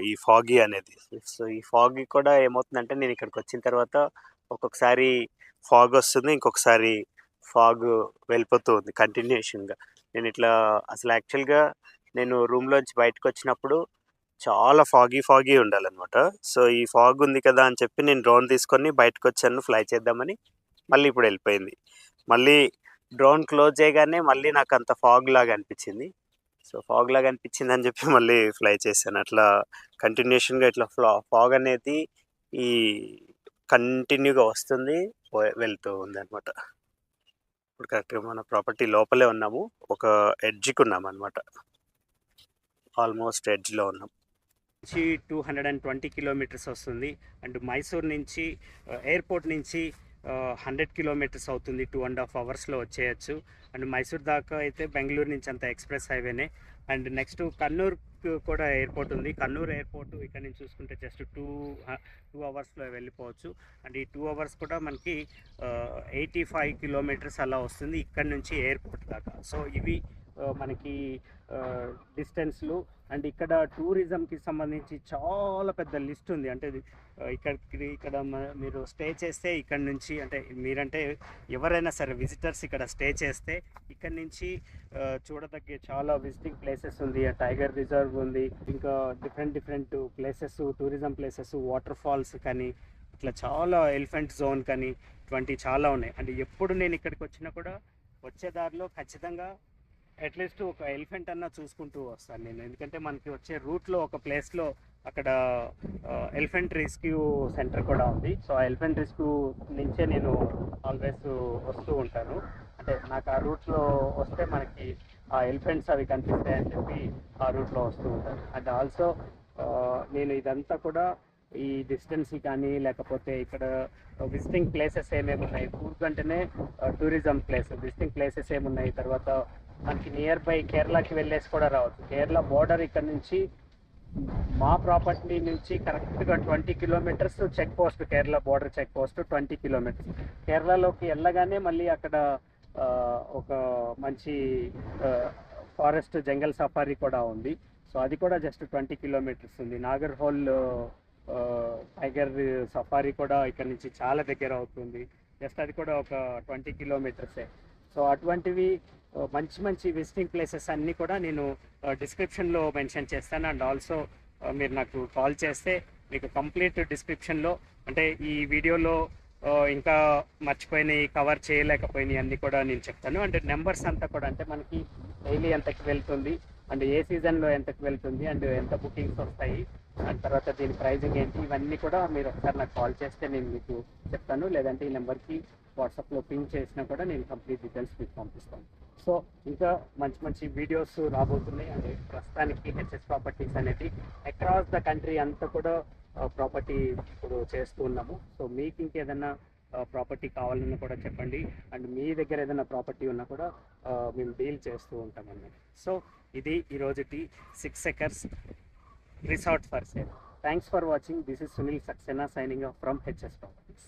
ఈ ఫాగీ అనేది. సో ఈ ఫాగీ కూడా ఏమవుతుందంటే నేను ఇక్కడికి వచ్చిన తర్వాత ఒక్కొక్కసారి ఫాగ్ వస్తుంది, ఇంకొకసారి ఫాగ్ వెళ్ళిపోతూ ఉంది కంటిన్యూషన్గా. నేను ఇట్లా అసలు యాక్చువల్గా నేను రూమ్లోంచి బయటకు వచ్చినప్పుడు చాలా ఫాగీ ఫాగీ ఉండాలన్నమాట. సో ఈ ఫాగ్ ఉంది కదా అని చెప్పి నేను డ్రోన్ తీసుకొని బయటకు వచ్చాను ఫ్లై చేద్దామని. మళ్ళీ ఇప్పుడు వెళ్ళిపోయింది. మళ్ళీ డ్రోన్ క్లోజ్ చేయగానే మళ్ళీ నాకు అంత ఫాగ్ లాగా అనిపించింది. సో ఫాగ్ లాగా అనిపించింది అని చెప్పి మళ్ళీ ఫ్లై చేశాను. అట్లా కంటిన్యూషన్గా ఇట్లా ఫాగ్ అనేది ఈ కంటిన్యూగా వస్తుంది, వెళ్తూ ఉంది అనమాట. ఇప్పుడు కరెక్ట్గా మన ప్రాపర్టీ లోపలే ఉన్నాము, ఒక ఎడ్జ్కి ఉన్నాం అనమాట. ఆల్మోస్ట్ ఎడ్జ్లో ఉన్నాం. 220 కిలోమీటర్స్ వస్తుంది. అండ్ మైసూర్ నుంచి ఎయిర్పోర్ట్ నుంచి 100 కిలోమీటర్స్ అవుతుంది. 2.5 అవర్స్లో వచ్చేయచ్చు. అండ్ మైసూర్ దాకా అయితే బెంగళూరు నుంచి అంత ఎక్స్ప్రెస్ హైవేనే. అండ్ నెక్స్ట్ కన్నూర్ కూడా ఎయిర్పోర్ట్ ఉంది. కన్నూర్ ఎయిర్పోర్ట్ ఇక్కడ నుంచి చూసుకుంటే జస్ట్ 2 అవర్స్లో వెళ్ళిపోవచ్చు. అండ్ ఈ 2 అవర్స్ కూడా మనకి 85 కిలోమీటర్స్ అలా వస్తుంది ఇక్కడ నుంచి ఎయిర్పోర్ట్ దాకా. సో ఇవి మనకి డిస్టెన్స్లు. అండ్ ఇక్కడ టూరిజంకి సంబంధించి చాలా పెద్ద లిస్ట్ ఉంది. అంటే ఇక్కడ మీరు స్టే చేస్తే ఇక్కడ నుంచి, అంటే మీరంటే ఎవరైనా సరే విజిటర్స్ ఇక్కడ స్టే చేస్తే ఇక్కడ నుంచి చూడదగ్గ చాలా విజిటింగ్ ప్లేసెస్ ఉంది. టైగర్ రిజర్వ్ ఉంది, ఇంకా different places, tourism places, waterfalls కానీ ఇట్లా చాలా, ఎలిఫెంట్ జోన్ కానీ ఇటువంటి చాలా ఉన్నాయి. అంటే ఎప్పుడు నేను ఇక్కడికి వచ్చినా కూడా వచ్చే దారిలో ఖచ్చితంగా అట్లీస్ట్ ఒక ఎలిఫెంట్ అన్నా చూసుకుంటూ వస్తాను నేను. ఎందుకంటే మనకి వచ్చే రూట్లో ఒక ప్లేస్లో అక్కడ ఎలిఫెంట్ రెస్క్యూ సెంటర్ కూడా ఉంది. సో ఆ ఎలిఫెంట్ రెస్క్యూ నుంచే నేను ఆల్వేస్ వస్తూ ఉంటాను. అంటే నాకు ఆ రూట్లో వస్తే మనకి ఆ ఎలిఫెంట్స్ అవి కనిపిస్తాయని చెప్పి ఆ రూట్లో వస్తూ ఉంటాను. అండ్ ఆల్సో నేను ఇదంతా కూడా ఈ డిస్టెన్స్ కానీ లేకపోతే ఇక్కడ విజిటింగ్ ప్లేసెస్ ఏమేమి ఉన్నాయి, కూర్గ్ అంటేనే టూరిజం ప్లేస్, విజిటింగ్ ప్లేసెస్ ఏమున్నాయి, తర్వాత మనకి నియర్ బై కేరళకి వెళ్ళేసి కూడా రావచ్చు. కేరళ బోర్డర్ ఇక్కడ నుంచి మా ప్రాపర్టీ నుంచి కరెక్ట్గా 20 kilometres check post, Kerala border check post 20 kilometres. కేరళలోకి వెళ్ళగానే మళ్ళీ అక్కడ ఒక మంచి ఫారెస్ట్ జంగల్ సఫారీ కూడా ఉంది. సో అది కూడా జస్ట్ 20 కిలోమీటర్స్ ఉంది. నాగర్హోల్ టైగర్ సఫారీ కూడా ఇక్కడ నుంచి చాలా దగ్గర అవుతుంది. జస్ట్ అది కూడా ఒక 20 కిలోమీటర్సే. సో అటువంటివి మంచి విజిటింగ్ ప్లేసెస్ అన్నీ కూడా నేను డిస్క్రిప్షన్లో మెన్షన్ చేస్తాను. అండ్ ఆల్సో మీరు నాకు కాల్ చేస్తే మీకు కంప్లీట్ డిస్క్రిప్షన్లో, అంటే ఈ వీడియోలో ఇంకా మర్చిపోయినాయి, కవర్ చేయలేకపోయినాయి అన్నీ కూడా నేను చెప్తాను. అండ్ నెంబర్స్ అంతా కూడా, అంటే మనకి డైలీ ఎంతకి వెళ్తుంది, అండ్ ఏ సీజన్లో ఎంతకు వెళ్తుంది, అండ్ ఎంత బుకింగ్స్ వస్తాయి, అండ్ తర్వాత దీని ప్రైజింగ్ ఏంటి, ఇవన్నీ కూడా మీరు ఒకసారి నాకు కాల్ చేస్తే నేను మీకు చెప్తాను. లేదంటే ఈ నెంబర్కి వాట్సాప్లో పింక్ చేసినా కూడా నేను కంప్లీట్ డీటెయిల్స్ మీకు పంపిస్తాను. సో ఇంకా మంచి వీడియోస్ రాబోతున్నాయి. అంటే ప్రస్తుతానికి హెచ్ఎస్ ప్రాపర్టీస్ అనేది అక్రాస్ ద కంట్రీ అంతా కూడా ప్రాపర్టీ ఇప్పుడు చేస్తూ ఉన్నాము. సో మీకు ఇంకేదన్నా ప్రాపర్టీ కావాలన్నా కూడా చెప్పండి. అండ్ మీ దగ్గర ఏదైనా ప్రాపర్టీ ఉన్నా కూడా మేము డీల్ చేస్తూ ఉంటాం అన్నమాట. సో ఇది ఈరోజుటి 6 acres resort for sale. Thanks for watching. This is Sunil Saxena signing off from HS properties.